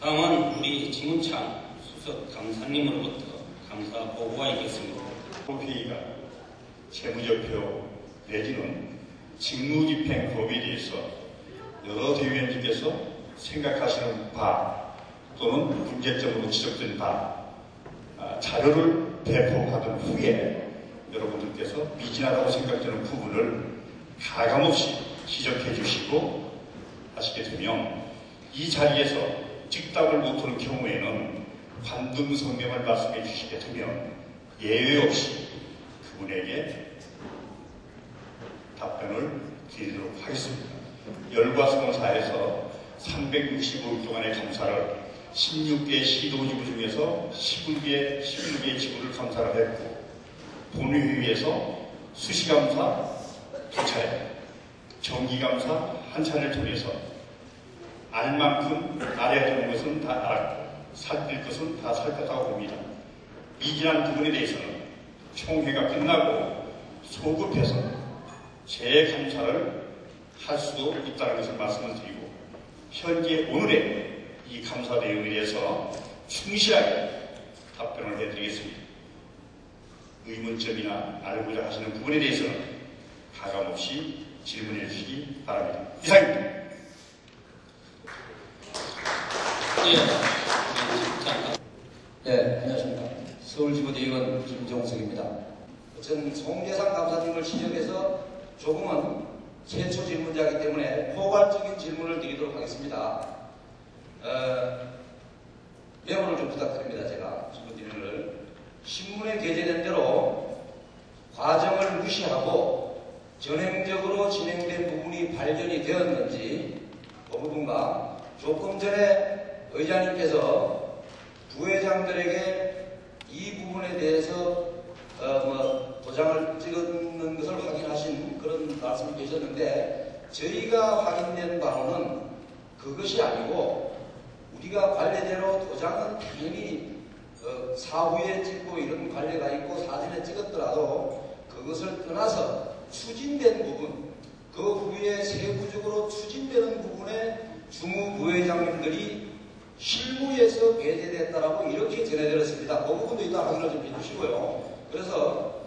다음은 우리 김은창 수석 감사님으로부터 감사 보고가 있겠습니다. 회의가 채무적표 내지는 직무집행법에 대해서 여러 대의원님께서 생각하시는 바 또는 문제점으로 지적된 바 자료를 배포받은 후에 여러분들께서 미진하다고 생각되는 부분을 가감없이 지적해 주시고 하시게 되면 이 자리에서 즉답을 못하는 경우에는 관등성명을 말씀해 주시게 되면 예외 없이 그분에게 답변을 드리도록 하겠습니다. 열과성사에서 365일 동안의 감사를 16개 시도지구 중에서 11개 지구를 감사를 했고 본회의에서 수시감사 2차례, 정기감사 1차례를 통해서 알 만큼 알아야 되는 것은 다 알았고 살필 것은 다 살폈다고 봅니다. 미진한 부분에 대해서는 총회가 끝나고 소급해서 재감사를 할 수도 있다는 것을 말씀을 드리고 현재 오늘의 이 감사 내용에 대해서 충실하게 답변을 해드리겠습니다. 의문점이나 알고자 하시는 부분에 대해서는 가감없이 질문해 주시기 바랍니다. 이상입니다. 네, 안녕하십니까. 서울지구대의원 김종석입니다. 전 송재상 감사님을 지적해서 조금은 최초 질문자이기 때문에 포괄적인 질문을 드리도록 하겠습니다. 메모를 좀 부탁드립니다. 제가 질문 드리는 걸. 신문에 게재된 대로 과정을 무시하고 전행적으로 진행된 부분이 발견이 되었는지 그 부분과 조금 전에 의장님께서 부회장들에게 이 부분에 대해서 도장을 찍는 것을 확인하신 그런 말씀이 계셨는데 저희가 확인된 바로는 그것이 아니고 우리가 관례대로 도장은 당연히 사후에 찍고 이런 관례가 있고 사진에 찍었더라도 그것을 떠나서 추진된 부분 그 후에 세부적으로 추진되는 부분에 주무부회장님들이 실무에서 배제됐다라고 이렇게 전해드렸습니다. 그 부분도 이따 확인을 좀 해주시고요. 그래서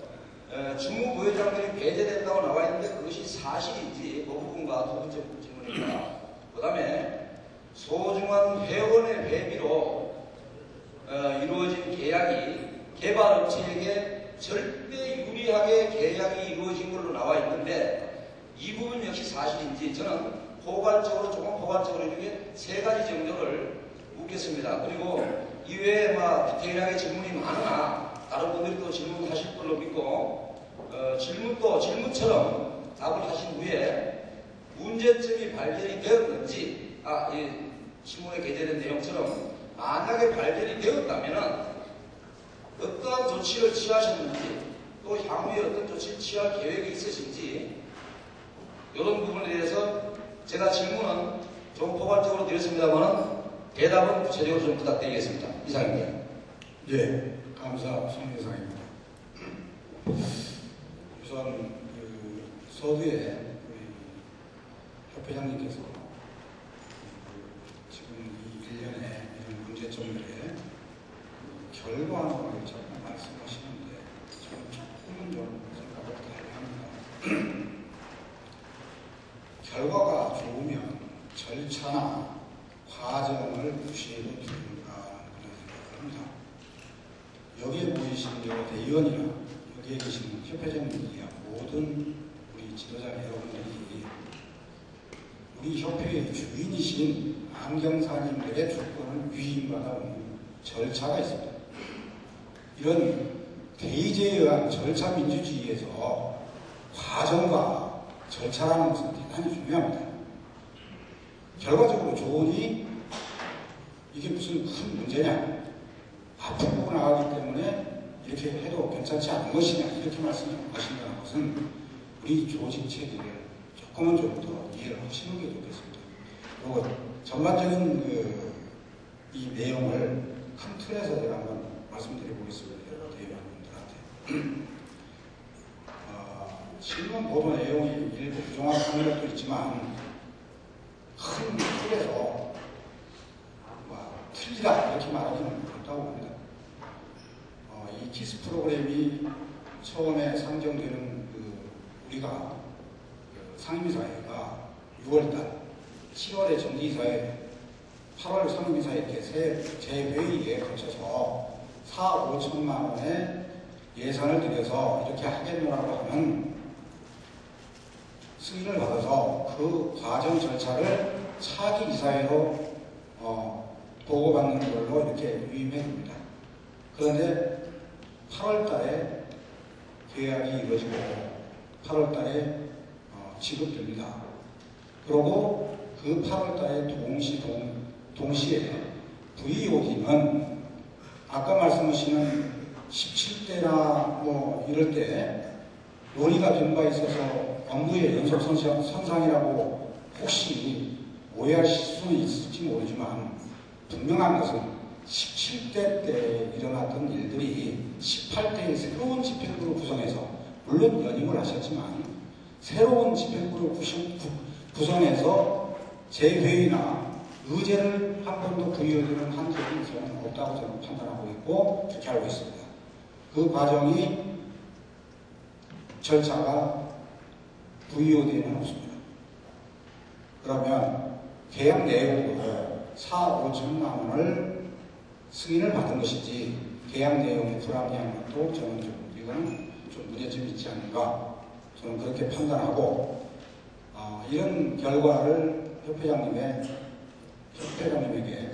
주무부회장들이 배제됐다고 나와 있는데 그것이 사실인지 그 부분과 두 번째 질문입니다. 그 다음에 소중한 회원의 회비로 이루어진 계약이 개발업체에게 절대 유리하게 계약이 이루어진 걸로 나와 있는데 이 부분 역시 사실인지 저는 조금 포괄적으로 이렇게 세 가지 정도를 묻겠습니다. 그리고 이외에 디테일하게 질문이 많으나 다른 분들이 또 질문하실 걸로 믿고 질문처럼 답을 하신 후에 문제점이 발견이 되었는지 이 신문에 게재된 내용처럼 만약에 발견이 되었다면 어떠한 조치를 취하셨는지 또 향후에 어떤 조치를 취할 계획이 있으신지 이런 부분에 대해서 제가 질문은 좀 포괄적으로 드렸습니다만 대답은 구체적으로 좀 부탁드리겠습니다. 이상입니다. 예, 감사 송혜상입니다. 우선 서두에 협회장님께서 지금 이 1년의 이런 문제점들의 결과론을 자꾸 말씀하시는데 저는 조금은 좀 생각을 다르게 합니다. 결과가 좋으면 절차나 과정을 무시해도 된다는 그런 생각을 합니다. 여기에 모이신 여러 대의원이나 여기에 계신 협회장님이나 모든 우리 지도자 여러분들이 우리 협회의 주인이신 안경사님들의 조건을 위임받아 오는 절차가 있습니다. 이런 대의제에 의한 절차 민주주의에서 과정과 절차라는 것은 대단히 중요합니다. 결과적으로 좋으니 이게 무슨 큰 문제냐, 앞으로 나가기 때문에 이렇게 해도 괜찮지 않은 것이냐 이렇게 말씀하신다는 것은 우리 조직 체계를 조금은 좀 더 이해를 하시는 게 좋겠습니다. 그리고 전반적인 이 내용을 큰 틀에서 제가 한번 말씀드려보겠습니다. 여러 대의원분들한테. 신문 보도 내용이 일부 부정확한 것도 있지만 큰 틀에서 틀리다 이렇게 말하기는 어렵다고 봅니다. 이 키스 프로그램이 처음에 상정되는 우리가 상임이사회가 6월달, 7월에 정기이사회, 8월 상임이사회 이렇게 재회의에 거쳐서 4,5천만 원의 예산을 들여서 이렇게 하겠노라고 하는 승인을 받아서 그 과정 절차를 차기 이사회로 보고받는 걸로 이렇게 위임해 줍니다. 그런데 8월 달에 계약이 이루어지고 8월 달에 지급됩니다. 그리고 그 8월 달에 동시에 VOD는 아까 말씀하시는 17대나 뭐 이럴 때 논의가 된 바 있어서 업무의 연속 선상이라고 혹시 오해할 수는 있을지 모르지만 분명한 것은 17대 때 일어났던 일들이 18대의 새로운 집행부를 구성해서 물론 연임을 하셨지만 새로운 집행부를 구성해서 재회의나 의제를 한 번도 부여되는 한 적이 저는 없다고 저는 판단하고 있고 그렇게 알고 있습니다. 그 과정이 절차가 VOD에는 없습니다. 그러면 계약 내용으로 4,5천만 원을 승인을 받은 것이지 계약 내용이 불합리한 것도 저는 이건 좀 문제점이 있지 않는가 저는 그렇게 판단하고 이런 결과를 협회장님에게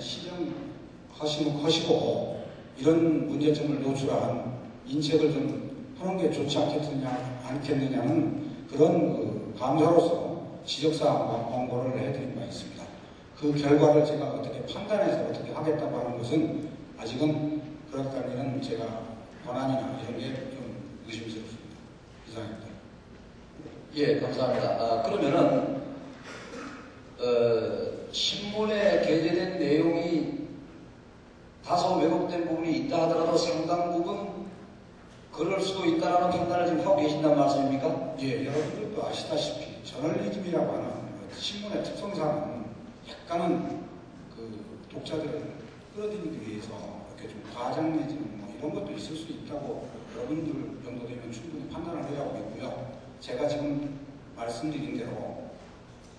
시정하시고 이런 문제점을 노출한 인책을 좀 하는 게 좋지 않겠느냐는 그런 감사로서 지적사항과 권고를 해드린 바 있습니다. 그 결과를 제가 어떻게 판단해서 어떻게 하겠다고 하는 것은 아직은 그렇다는 제가 권한이나 이런 게 좀 의심스럽습니다. 이상입니다. 예, 감사합니다. 그러면은 신문에 게재된 내용이 다소 왜곡된 부분이 있다 하더라도 상당 부분 그럴 수도 있다는 판단을 지금 하고 계신다는 말씀입니까? 예, 여러분들도 아시다시피 저널리즘이라고 하는 신문의 특성상은 약간은 독자들을 끌어들이기 위해서 이렇게 좀 과장 내지는 뭐 이런 것도 있을 수 있다고 여러분들 정도 되면 충분히 판단을 하려고 있고요. 제가 지금 말씀드린 대로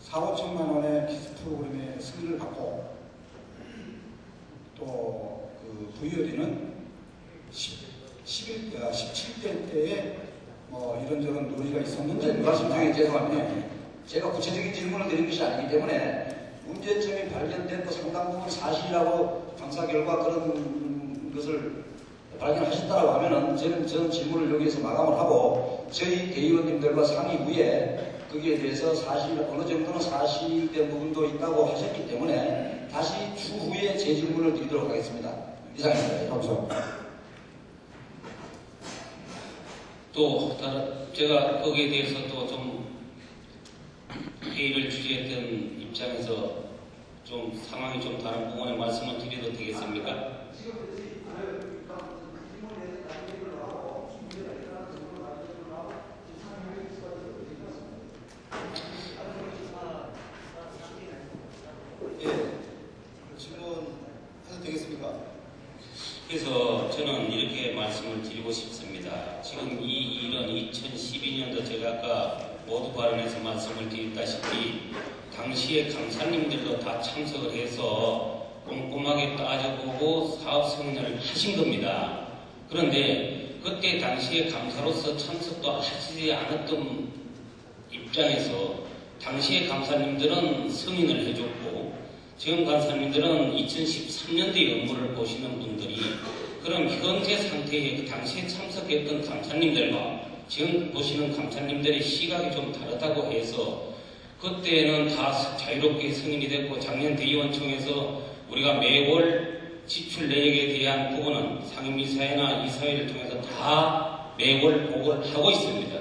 4,5천만 원의 키스 프로그램의 승인을 받고 또 그 VOD는 17대 때에 뭐 이런저런 논의가 있었는데 말씀 중에 죄송합니다. 제가 구체적인 질문을 드린 것이 아니기 때문에 문제점이 발견된 상당 부분 사실이라고 감사 결과 그런 것을 발견하셨다고 하면은 저는 질문을 여기에서 마감을 하고 저희 대의원님들과 상의 후에 거기에 대해서 어느 정도는 사실된 부분도 있다고 하셨기 때문에 다시 추후에 제 질문을 드리도록 하겠습니다. 이상입니다. 감사합니다. 또 제가 거기에 대해서 또 좀 회의를 주재했던 입장에서 좀 상황이 좀 다른 부분에 말씀을 드려도 되겠습니까? 그래서 저는 이렇게 말씀을 드리고 싶습니다. 지금 이 일은 2012년도 제가 아까 모두 발언에서 말씀을 드렸다시피 당시에 강사님들도 다 참석을 해서 꼼꼼하게 따져보고 사업 승인을 하신 겁니다. 그런데 그때 당시에 강사로서 참석도 하시지 않았던 입장에서 당시에 강사님들은 승인을 해줬고 지금 강사님들은 2013년도의 업무를 보시는 분들이 그럼 현재 상태에 그 당시에 참석했던 강사님들과 지금 보시는 강사님들의 시각이 좀 다르다고 해서 그때는 다 자유롭게 승인이 됐고 작년 대의원총회에서 우리가 매월 지출 내역에 대한 부분은 상임이사회나 이사회를 통해서 다 매월 보고를 하고 있습니다.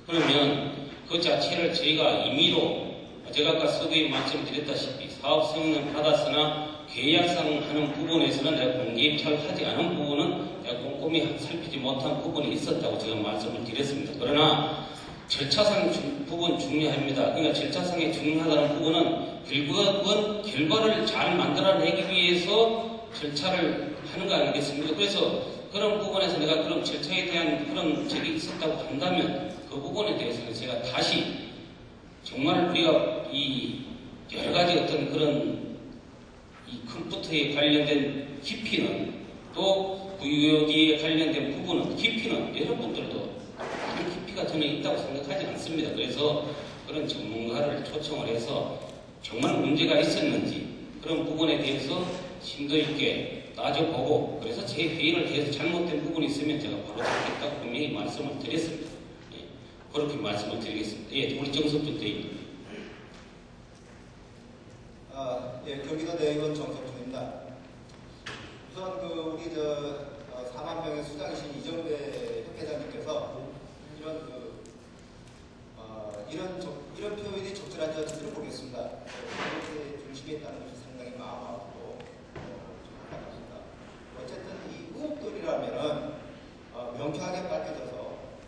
그러면 그 자체를 저희가 임의로 제가 아까 서두에 말씀드렸다시피 사업 승인을 받았으나 계약상 하는 부분에서는 내가 공개 입찰을 하지 않은 부분은 내가 꼼꼼히 살피지 못한 부분이 있었다고 제가 말씀을 드렸습니다. 그러나 절차상 부분 중요합니다. 그러니까 절차상에 중요하다는 부분은 결국은 결과를 잘 만들어내기 위해서 절차를 하는 거 아니겠습니까? 그래서 그런 부분에서 내가 그런 절차에 대한 그런 적이 있었다고 한다면 그 부분에 대해서는 제가 다시 정말 우리가 이 여러 가지 어떤 그런 이 컴퓨터에 관련된 깊이는 또 VOD에 관련된 부분은 깊이는 여러분들도 많은 깊이가 저는 있다고 생각하지 않습니다. 그래서 그런 전문가를 초청을 해서 정말 문제가 있었는지 그런 부분에 대해서 심도 있게 따져보고 그래서 제 회의를 해서 잘못된 부분이 있으면 제가 바로 잡겠다고 분명히 말씀을 드렸습니다. 예, 그렇게 말씀을 드리겠습니다. 예, 우리 정석준 대의원. 예, 경기도 대의원 정석준입니다. 우선 우리 4만 명의 수장이신 이정배 협회장님께서 이런 표현이 적절한지 어떤지는 모르겠습니다. 이렇게 중심에 있다는 것이 상당히 마음 아프고 안타깝습니다. 어쨌든 이 의혹들이라면은 명쾌하게 밝혀져서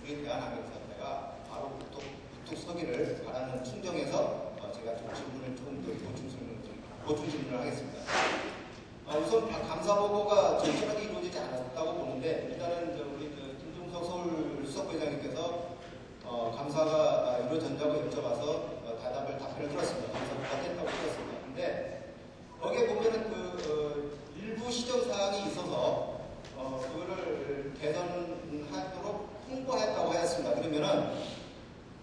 우리 대한항공사태가 바로 우뚝 서기를 바라는 충정에서 제가 좀 질문을 조금 더 보충 질문을 하겠습니다. 우선 감사보고가 정확하게 이루어지지 않았다고 보는데 일단은 우리 김종석 서울 수석부회장님께서 감사가 이루어졌냐고 여쭤봐서 답변을 들었습니다. 감사보고가 됐다고 들었습니다. 근데 거기에 보면은 일부 시정사항이 있어서 그거를 개선하도록 통보했다고 하였습니다. 그러면은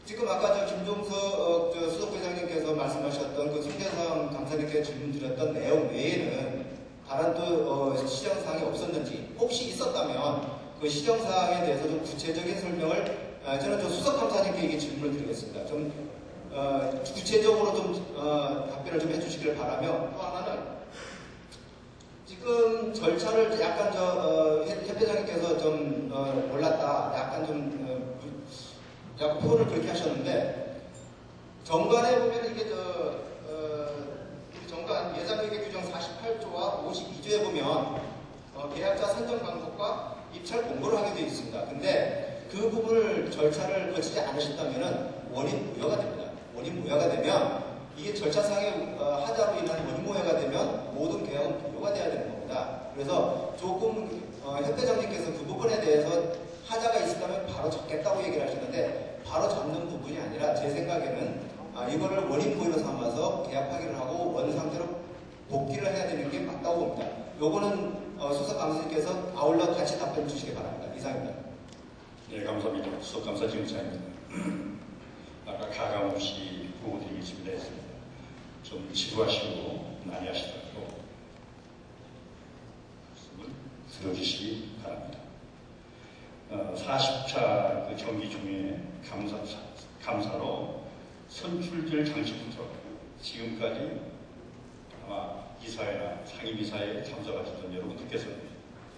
지금 아까 김종석 수석부회장님께서 말씀하셨던 그 송대성 감사님께 질문 드렸던 내용 외에는 다른 또 시정사항이 없었는지 혹시 있었다면 그 시정사항에 대해서 좀 구체적인 설명을 저는 수석감사님께 이게 질문을 드리겠습니다. 좀 구체적으로 좀 답변을 좀 해주시기를 바라며 또 하나는 지금 절차를 약간 협회장님께서 좀 몰랐다 약간 약간 표현을 그렇게 하셨는데 정관에 보면 이게 우리 정관 예상회계 규정 48조와 52조에 보면 계약자 선정 방법과 입찰 공고를 하게 되어 있습니다. 근데 그 부분을 절차를 거치지 않으셨다면 원인 무효가 됩니다. 원인 무효가 되면 이게 절차상의 하자로 인한 원인 무효가 되면 모든 계약은 무효가 돼야 되는 겁니다. 그래서 조금 협회장님께서 그 부분에 대해서 하자가 있었다면 바로 잡겠다고 얘기를 하시는데 바로 잡는 부분이 아니라 제 생각에는 이거를 원인 무효로 삼아서 계약 파기를 하고 원 상태로 복귀를 해야 되는 게 맞다고 봅니다. 요거는 수석감사님께서 아울러 같이 답변 주시기 바랍니다. 이상입니다. 네, 감사합니다. 수석감사 지금차입니다. 아까 가감없이 보고드리겠습니다 했습니다. 좀 지루하시고 많이 하시더라도 말씀을 들어주시기 바랍니다. 40차 그 정기 중에 감사로 선출될 당시부터 지금까지 아마 이사회나 상임이사회에 참석하셨던 여러분들께서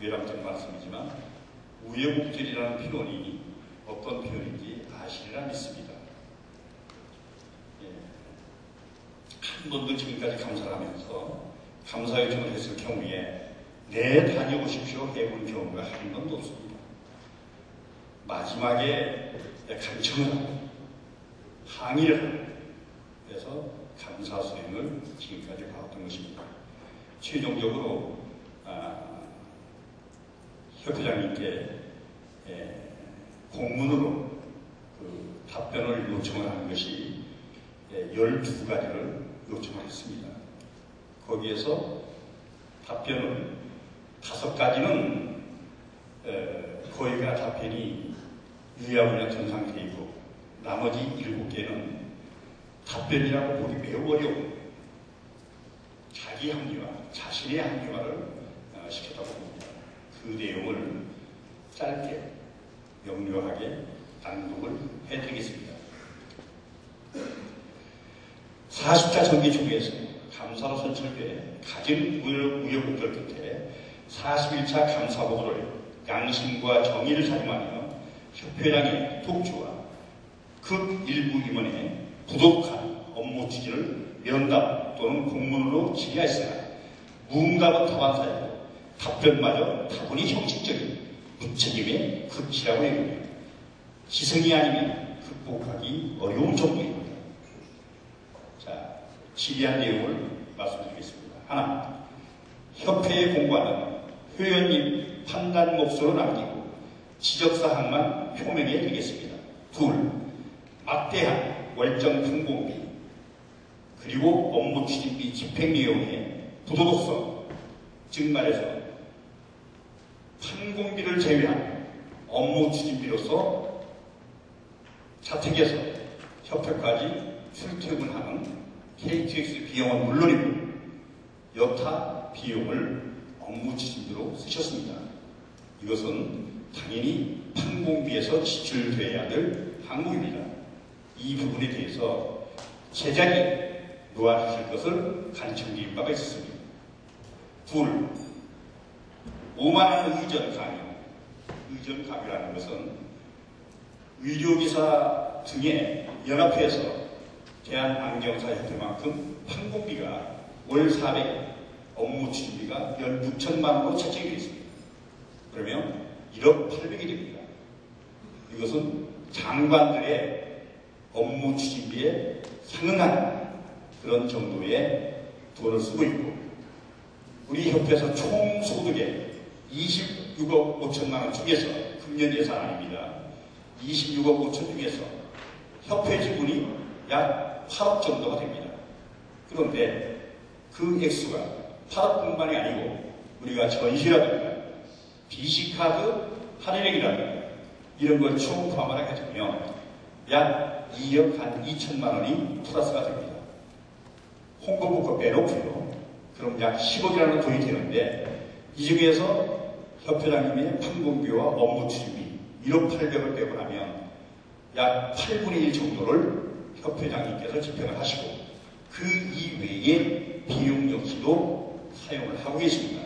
외람된 말씀이지만 우여곡절이라는 표현이 어떤 표현인지 아시리라 믿습니다. 예. 한 번도 지금까지 감사를 하면서 감사 요청을 했을 경우에 네 다녀오십시오 해본 경우가 한 번도 없습니다. 마지막에 간청을 하고 항의를 하고 그래서 감사 수행을 지금까지 봐왔던 것입니다. 최종적으로 협회장님께 공문으로 그 답변을 요청을 한 것이 12가지를 요청을 했습니다. 거기에서 답변을 5가지는 거의가 답변이 유야무야 된 상태이고 나머지 7개는 답변이라고 보기 매우 어려운 자기 합리화, 자신의 합리화를 시켰다고 봅니다. 그 내용을 짧게 명료하게 낭독을 해드리겠습니다. 40차 정기 중에서 감사로 선출돼 가진 우여곡절 끝에 41차 감사보고를 양심과 정의를 다짐하며 협회장의 독주와 극일부 임원의 부족한 업무 추진을 면담 또는 공문으로 질의하였으나 무응답은 다반사이고 답변마저 다분히 형식적인 무책임의 극치라고 얘기합니다. 희생이 아니면 극복하기 어려운 정도입니다. 자, 질의한 내용을 말씀드리겠습니다. 하나, 협회에 공고하는 회원님 판단 몫으로 남기고 지적사항만 표명해 드리겠습니다. 둘, 막대한 월정 판공비 그리고 업무 추진비 집행 내용의 부도덕성, 즉 말해서 판공비를 제외한 업무 추진비로서 자택에서 협회까지 출퇴근하는 KTX 비용은 물론이고 여타 비용을 업무 추진비로 쓰셨습니다. 이것은 당연히 판공비에서 지출돼야 될 항목입니다. 이 부분에 대해서 제작이 놓아주실 것을 간청드릴 바가 있습니다. 둘, 오만한 의전 강요. 의전 강요라는 것은 의료기사 등의 연합회에서 대한안경사협회만큼 판공비가 월 400억, 업무 추진비가 16천만 원으로 책정이 되어 있습니다. 그러면 1억 800이 됩니다. 이것은 장관들의 업무 추진비에 상응한 그런 정도의 돈을 쓰고 있고 우리 협회에서 총 소득의 26억 5천만 원 중에서 금년 예산 아닙니다. 26억 5천 중에서 협회 지분이 약 8억 정도가 됩니다. 그런데 그 액수가 8억뿐만이 아니고 우리가 전시라든가 BC카드 할인액이라든가 이런 걸 총 포함하게 되면 약 2억 한 2천만 원이 플러스가 됩니다. 홍보부가 빼놓고요. 그럼 약 10억이라는 돈이 되는데 이 중에서 협회장님의 판공비와 업무 추진비 1억 800을 빼고 나면 약 8분의 1 정도를 협회장님께서 집행을 하시고 그 이외의 비용 역시도 사용을 하고 계십니다.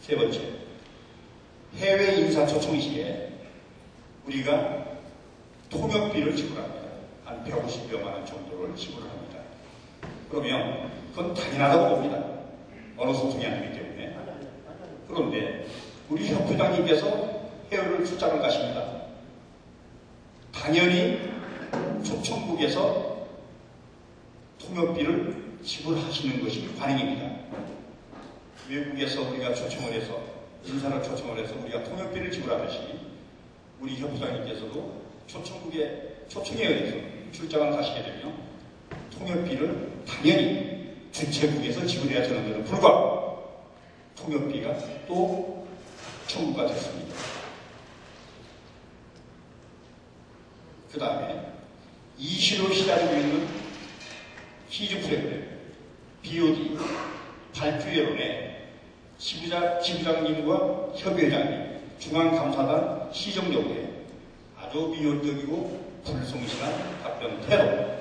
세 번째, 해외 인사 초청 시에 우리가 통역비를 지불합니다. 한 150여만 원 정도를 지불을 합니다. 그러면 그건 당연하다고 봅니다. 어느 소통이 아니기 때문에. 그런데 우리 협회장님께서 해외를 출장을 가십니다. 당연히 초청국에서 통역비를 지불하시는 것이 관행입니다. 외국에서 우리가 초청을 해서 인사를 초청을 해서 우리가 통역비를 지불하듯이 우리 협회장님께서도 초청국에 초청에 의해서 출장을 가시게 되면 통역비를 당연히 주최국에서 지불해야 되는데도 불구하고 통역비가 또 청구가 됐습니다. 그 다음에 이슈로 시달리고 있는 퀴즈 프로그램 BOD 발표회론에 지부장님과 협의회장님, 중앙감사단 시정여부에 아주 비효율적이고 불성실한 답변 태도.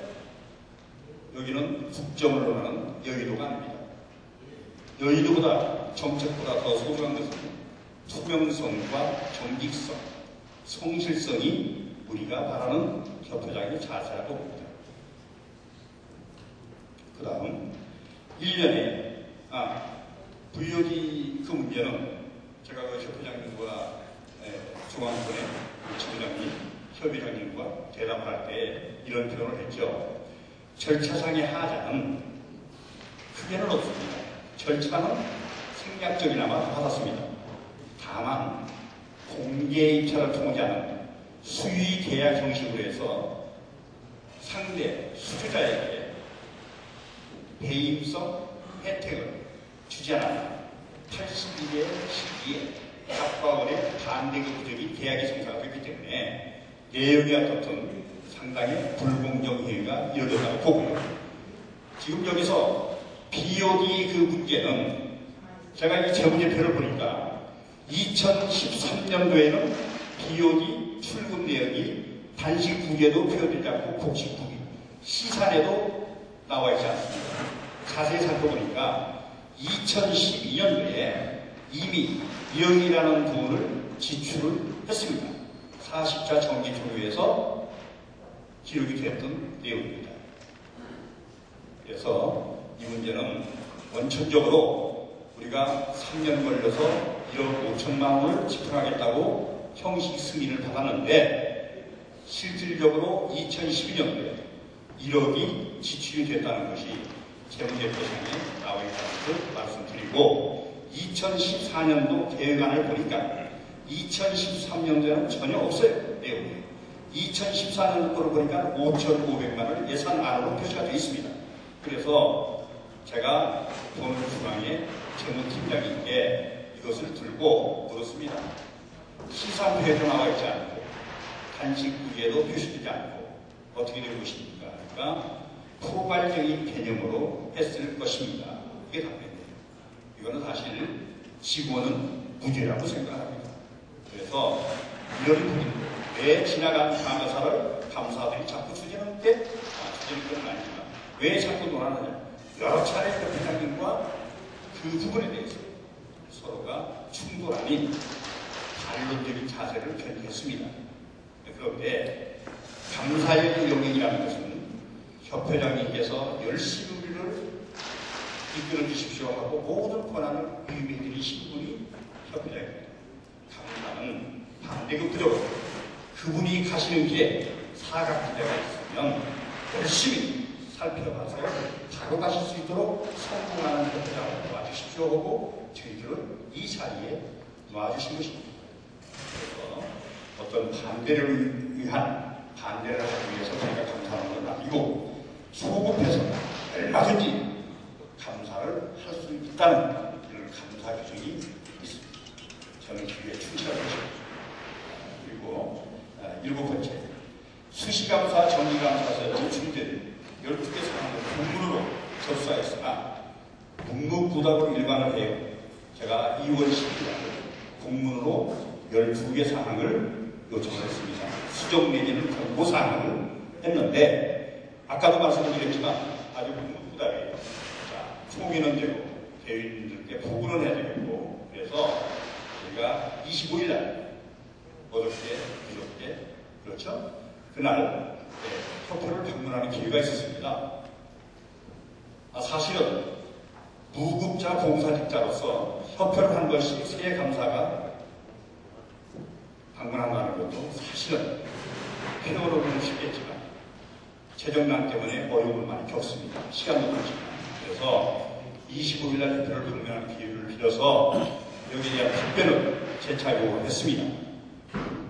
여기는 국정을 논하는 여의도가 아닙니다. 여의도보다 정책보다 더 소중한 것은 투명성과 정직성, 성실성이 우리가 바라는 협회장의 자세라고 봅니다. 그 다음 1년에 VOD 그 문제는 제가 그 협회장님과 중앙선의 지부장님, 협의장님과 대답을 할 때 이런 표현을 했죠. 절차상의 하자는 크게는 없습니다. 절차는 생략적이나마 받았습니다. 다만 공개 입찰을 통하지 않은 수의 계약 형식으로 해서 상대 수주자에게 배임성 혜택을 주지 않았다. 80일의 시기에 갑과 을의 반대 구적이 계약이 성사가 됐기 때문에 내용이 어떻든 상당히 불공정 행위가 이루어졌다고 보고요. 지금 여기서 BOD 그 문제는 제가 이 재무제표를 보니까 2013년도에는 BOD 출금 내역이 단식 국에도 표현되지 않고 곡식 국이 시산에도 나와 있지 않습니다. 자세히 살펴보니까 2012년도에 이미 2억이라는 돈을 지출을 했습니다. 40자 정기조류에서 기록이 됐던 내용입니다. 그래서 이 문제는 원천적으로 우리가 3년 걸려서 1억 5천만 원을 집행하겠다고 형식 승인을 받았는데 실질적으로 2012년도에 1억이 지출이 됐다는 것이 재무제표상에 나와 있다는 것을 말씀드리고 2014년도 계획안을 보니까 2013년도에는 전혀 없어요. 내용이. 2014년도 거로 보니까 5,500만 원 예산안으로 표시가 되어 있습니다. 그래서 제가 보는중앙에 재무팀장님께 이것을 들고 물었습니다. 시상표에도 나와 있지 않고 단식국에도 표시되지 않고 어떻게 된 것입니까? 그러니까 포괄적인 개념으로 했을 것입니다. 이게 답변이에요. 이거는 사실 직원은 무죄라고 생각합니다. 그래서 이런 부분들, 왜 지나간 감사를 감사들이 자꾸 추진하는 게 추진하는 건 아니지만 왜 자꾸 논하느냐. 여러 차례 협회장님과 그 부분에 대해서 서로가 충돌 아닌 반론적인 자세를 견지했습니다. 그런데 감사의 영역이라는 것은 협회장님께서 열심히 우리를 이끌어 주십시오 하고 모든 권한을 위임해드리신 분이 협회장입니다. 감사는 반대급부적으로 그분이 가시는 길에 사각지대가 있으면 열심히 살펴봐서 바로 가실 수 있도록 성공하는 협회장을 도와주십시오 하고 저희들을 이 자리에 놔주신 것입니다. 그래서 어떤 반대를 위한 반대를 하기 위해서 저희가 감사하는 건 아니고 소급해서 얼마든지 감사를 할 수 있다는 이런 감사 규정이 있습니다. 저는 그에 충실할 것입니다. 그리고 7번째, 수시감사, 정기감사에서 노출된 12개 사항을 공문으로 접수하였으나 묵묵부답으로 일관을 해요. 제가 2월 10일 공문으로 12개 사항을 요청을 했습니다. 수정 내지는 권고 사항을 했는데 아까도 말씀드렸지만 아주 묵묵부답이에요. 자, 총의는 되고 대의원들께 보고는 해야 되겠고 그래서 저희가 25일 날 어저께, 그저께 그렇죠? 그날 협회를 방문하는 기회가 있었습니다. 사실은 무급자 봉사직자로서 협회를 한 번씩 새 감사가 방문한다는 것도 사실은 회원으로는 쉽겠지만 재정난 때문에 어려움을 많이 겪습니다. 시간도 많지만. 그래서 25일날 협회를 방문하는 기회를 빌어서 여기에 대한 답변을 재차 요구를 했습니다.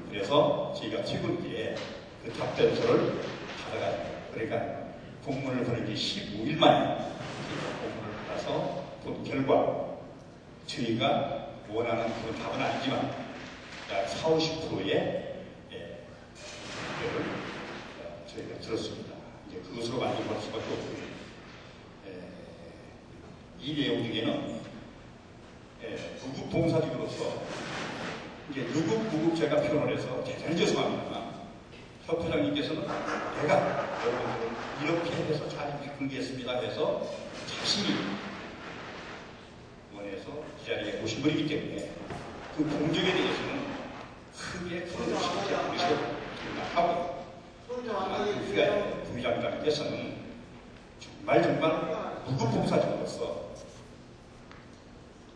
그래서 저희가 퇴근길에 그 답변서를 받아가지고 그러니까 공문을 보낸 지 15일 만에 공문을 받아서 본 결과 저희가 원하는 그런 답은 아니지만 약 40, 50%의 답변을 저희가 들었습니다. 이제 그것으로 만족할 수밖에 없고요. 이 내용 중에는 무급 봉사직으로서 이제 무급 제가 표현을 해서 대단히 죄송합니다만 협회장님께서는 내가 여러분들을 이렇게 해서 잘 이끌겠습니다 해서 자신이 원해서 이 자리에 오신 분이기 때문에 그 공적에 대해서는 크게 그런 신경 쓰시고 생각하고 부의장님께서는 정말 무급 봉사직으로서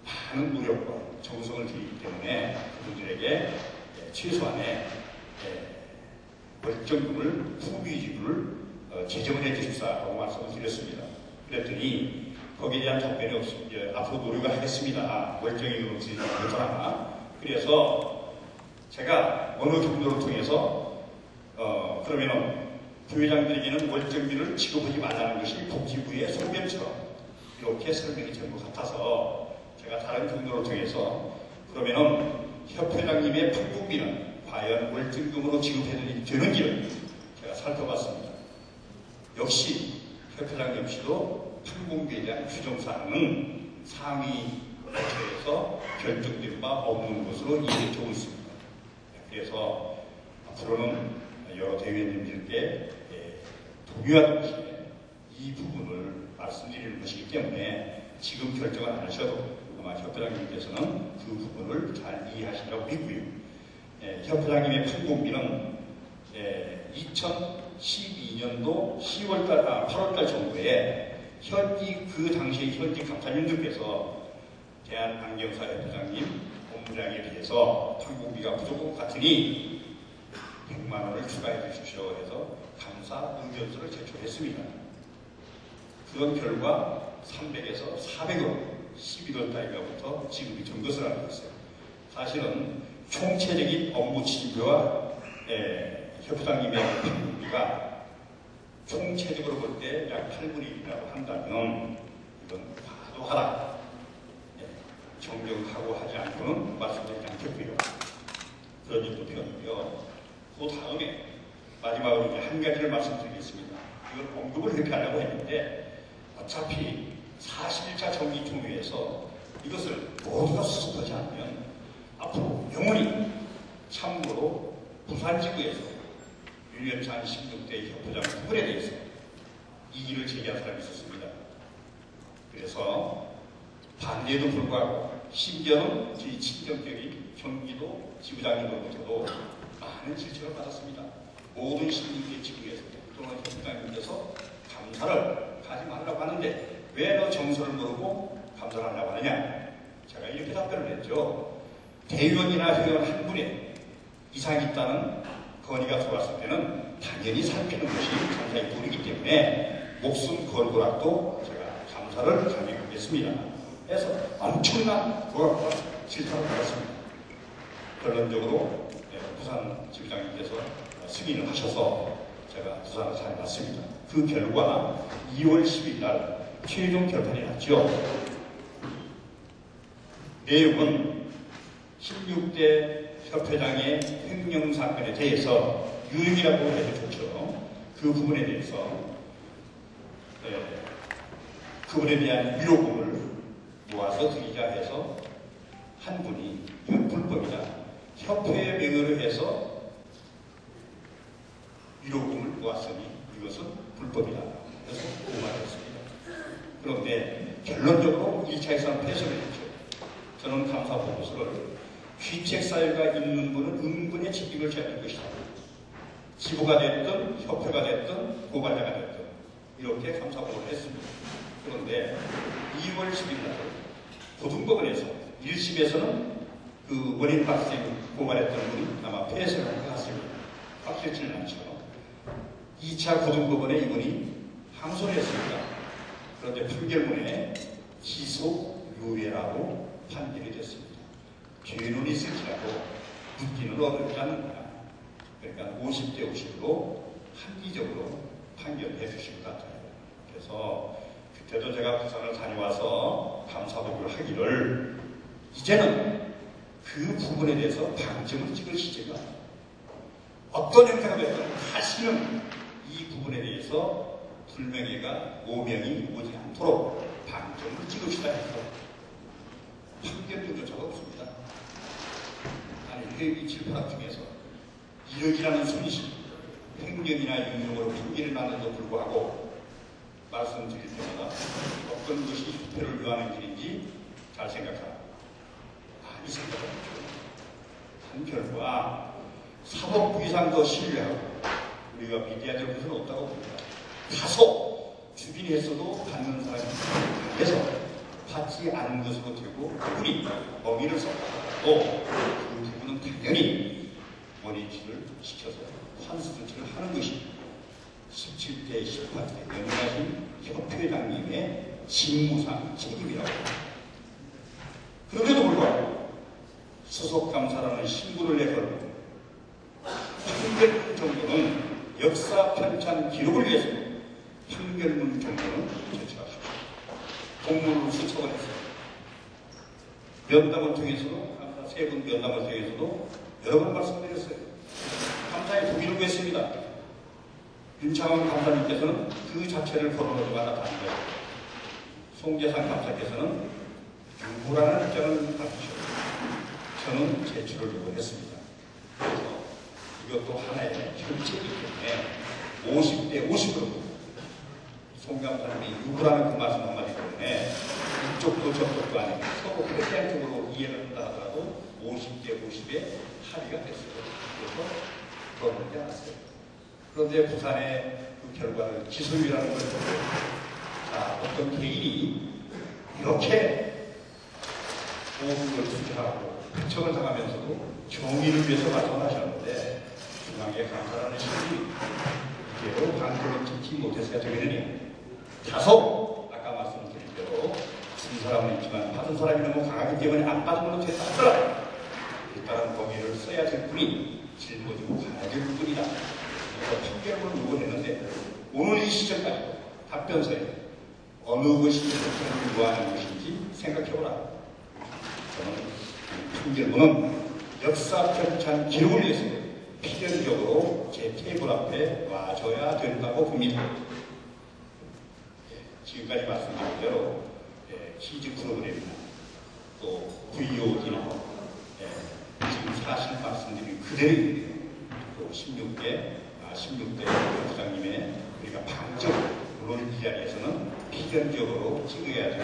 많은 노력과 정성을 들이기 때문에 그분들에게 최소한의 월정금을 후비지분을 제정을 해주십사라고 말씀을 드렸습니다. 그랬더니 거기에 대한 답변이 없습니다. 앞으로 노력을 하겠습니다. 월정액은 없으니 못하나. 그래서 제가 어느 정도를 통해서 그러면 부회장들에게는 월정비를 지급하지 말라는 것이 복지부의 소견처럼 이렇게 설명이 된 것 같아서 제가 다른 경로를 통해서 그러면은 협회장님의 판국비는 과연 월등금으로 지급해도 되는지를 제가 살펴봤습니다. 역시 협회장 역시도 판국비에 대한 규정사항은 상위 법에서 결정된 바 없는 것으로 이해되고 있습니다. 그래서 앞으로는 여러 대의원님들께 동의와 동시에 이 부분을 말씀드리는 것이기 때문에 지금 결정을 안 하셔도 아마 협회장님께서는 그 부분을 잘 이해하시라고 믿고요. 협회장님의 판공비는 2012년도 8월달 정도에 그 당시에 현직 감사님들께서 대한안경사 협회장님 업무량에 비해서 판공비가 부족한 것 같으니 100만 원을 추가해 주십시오 해서 감사 의견서를 제출했습니다. 그런 결과 300에서 400억 11월 달인가부터 지급이 된 것으로 알고 있어요. 사실은 총체적인 업무 지표와 협상님의 판비가 총체적으로 볼 때 약 8분의 1이라고 한다면 이건 과도하다. 정정하고 하지 않고는 말씀드리지 않겠고요. 그런 점도 표현하고요. 그 다음에 마지막으로 이제 한 가지를 말씀드리겠습니다. 이걸 언급을 이렇게 하려고 했는데 어차피 41차 정기총회에서 이것을 모두가 수습하지 않으면 앞으로 영원히 참고로 부산지구에서 윤여찬 16대 협회장 부분에 대해서 이의를 제기한 사람이 있었습니다. 그래서 반대에도 불구하고 심지어는 저희 친정적인 경기도 지부장님으로부터도 많은 질책을 받았습니다. 모든 16대 지구에서 또는 협회장님께서 감사를 가지 말라고 하는데 왜 너 정서를 모르고 감사를 하려고 하느냐? 제가 이렇게 답변을 했죠. 대의원이나 회원 한 분에 이상이 있다는 건의가 들어왔을 때는 당연히 살피는 것이 감사의 본이기 때문에 목숨 걸고라도 제가 감사를 강행하겠습니다. 해서 엄청난 질타를 받았습니다. 결론적으로 부산 지부장님께서 승인을 하셔서 제가 부산을 다녀왔습니다. 그 결과 2월 10일 날 최종 결판이 났죠. 내용은 16대 협회장의 횡령 사건에 대해서 유형이라고 해도 좋죠. 그 부분에 대해서 그분에 대한 위로금을 모아서 드리자 해서 한 분이 이건 불법이다. 협회의 명의로 해서 위로금을 모았으니 이것은 불법이다. 그래서 고발했습니다. 그런데 결론적으로 1차에서는 패소를 했죠. 저는 감사 보고서를 귀책 사유가 있는 분은 응분의 책임을 져야 할 것이다. 지부가 됐든 협회가 됐든 고발자가 됐든 이렇게 감사 보고를 했습니다. 그런데 2월 10일 날 고등법원에서 1심에서는 그 원인 박생 고발했던 분이 아마 패소를 한 것 같습니다. 확실치는 않죠. 2차 고등법원에 이분이 항소를 했습니다. 그런데 판결문에 기소 유예라고 판결이 됐습니다. 죄는 있을지라도 묻기는 어렵지 않는다. 그러니까 50대 50으로 한기적으로 판결해 주신 것 같아요. 그래서 그때도 제가 부산을 다녀와서 감사보고를 하기를 이제는 그 부분에 대해서 방점을 찍을 시제가 어떤 형태가 됐든 다시는 이 부분에 대해서 불명예가 오명이 오지 않도록 방점을 찍읍시다 해서 판결조차가 없습니다. 아니 회의 질파락 중에서 1억이라는 손실 횡령이나 유용으로 판결을 났는데도 불구하고 말씀드릴 때마다 어떤 것이 협회를 위하는 길인지 잘 생각하라. 많이 생각을 하죠. 한 결과 사법부 이상 더 신뢰하고 우리가 비대해야 될 것은 없다고 봅니다. 다소 주긴 했어도 받는 사람이 그래서 받지 않은 것으로 되고 그분이 범인을 썼다고 그 부분은 당연히 원인치를 시켜서 환수 조치를 하는 것이 17대 18대 연임하신 협회장님의 직무상 책임이라고 합니다. 그런데도 불구하고 수석감사라는 신분을 내걸고 판결문 정도는 역사 편찬 기록을 위해서 판결문 정도는 제출하십시오. 공문으로 수첩을 했어요. 면담을 통해서도 감사 세 분 면담을 통해서도 여러 번 말씀드렸어요. 감사에 동의를 구했습니다. 윤창원 감사님께서는 그 자체를 거론하지가 않았는데 송재상 감사께서는 유무라는 입장을 밝히셨고 저는 제출을 요구했습니다. 그래서 이것도 하나의 결제이기 때문에 50대 50으로 송 감사님이 유무라는 그 말씀 한마디 때문에 이쪽도 저쪽도 아니고 서로 프레젠적으로 이해를 한다 하더라도 50대 50에 합의가 됐어요. 그래서 그러지 않았어요. 그런데 부산의 그 결과를 기소유라는 걸 보고 자, 어떤 개인이 이렇게 모든 걸 투자하고 부척을 당하면서도 정의를 위해서 말씀하셨는데 중앙에 감사라는 신분이 이대로 방법을 지키지 못했어야 되겠느냐. 다소 아까 말씀드린 사람은 있지만 받은 사람이 너무 강하기 때문에 안 받은 걸로 됐다 하더라도 일단은 거기를 써야 될 뿐이 짊어지고 가야 될 뿐이다. 그래서 판결문을 요구했는데 오늘 이 시점까지 답변서에 어느 것이 법정을 요구하는 것인지 생각해보라. 저는 이 판결문은 역사 편찬 기록을 위해서 필연적으로 제 테이블 앞에 놔줘야 된다고 봅니다. 지금까지 말씀드린 대로 퀴즈 프로그램이나 또 VOD나 지금 사실 말씀드린 그대로 또 16대 부장님의 우리가 방점 물론 이 자리에서는 필연적으로 찍어야 될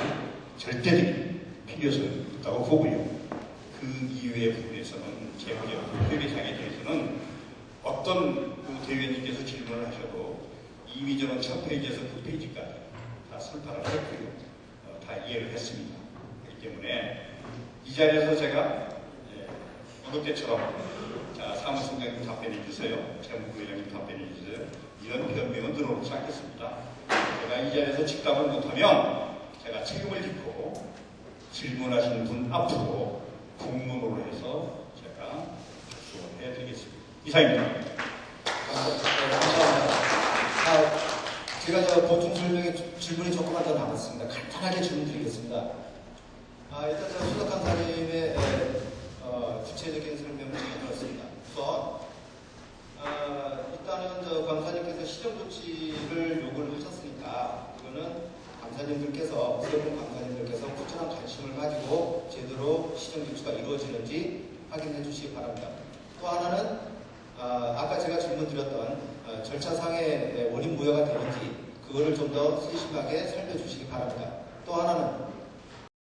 절대적인 필요성이 있다고 보고요. 그 이외의 부분에서는 제보적 회계상에 대해서는 어떤 대변인께서 질문을 하셔도 이미저는 첫 페이지에서 9페이지까지 다 설파를 했고요. 다 이해를 했습니다. 그렇기 때문에 이 자리에서 제가 어느 때처럼 자, 사무총장님 답변해 주세요. 재무부회장님 답변해 주세요. 이런 변명은 들어오지 않겠습니다. 제가 이 자리에서 직답을 못하면 제가 책임을 짓고 질문하시는 분 앞으로 공문으로 해서 제가 답변을 해드리겠습니다. 이상입니다. 감사합니다. 제가 보충 설명에 질문이 조금만 더 남았습니다. 간단하게 질문 드리겠습니다. 일단 제가 수석 감사님의 구체적인 설명을 제가 들었습니다. 우선 일단은 감사님께서 시정 조치를 요구를 하셨으니까 이거는 감사님들께서 세분 감사님들께서 꾸준한 관심을 가지고 제대로 시정 조치가 이루어지는지 확인해 주시기 바랍니다. 또 하나는 아까 제가 질문 드렸던 절차상의 원인 무효가 되는지 그거를 좀 더 세심하게 살펴주시기 바랍니다. 또 하나는